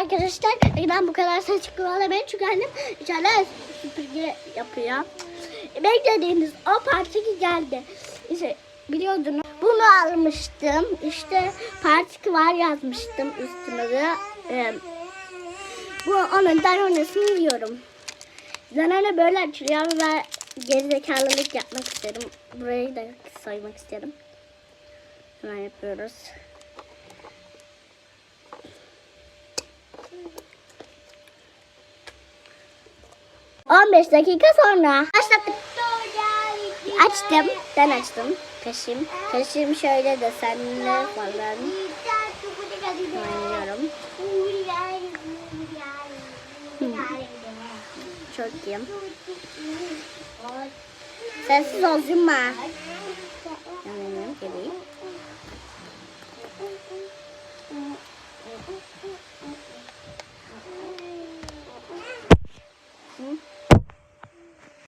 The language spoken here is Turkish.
arkadaşlar. Ben bu kadar ses çıkaramayayım çünkü annem içeride süpürge yapıyor. Beklediğimiz o partiki geldi. İşte biliyordunuz. Bunu almıştım. İşte partiki var yazmıştım üstüne de. Bu onun Danone'sini yiyorum. Danone böyle açılıyor ve gerizekalılık yapmak istedim. Burayı da saymak istedim. Hemen yapıyoruz. ...15 dakika sonra başladık. Açtım. Ben açtım. Kaşığım şöyle desenli falan. Oynuyorum. Çok iyi. Sessiz ol Zümma. Yanıyorum geleyim.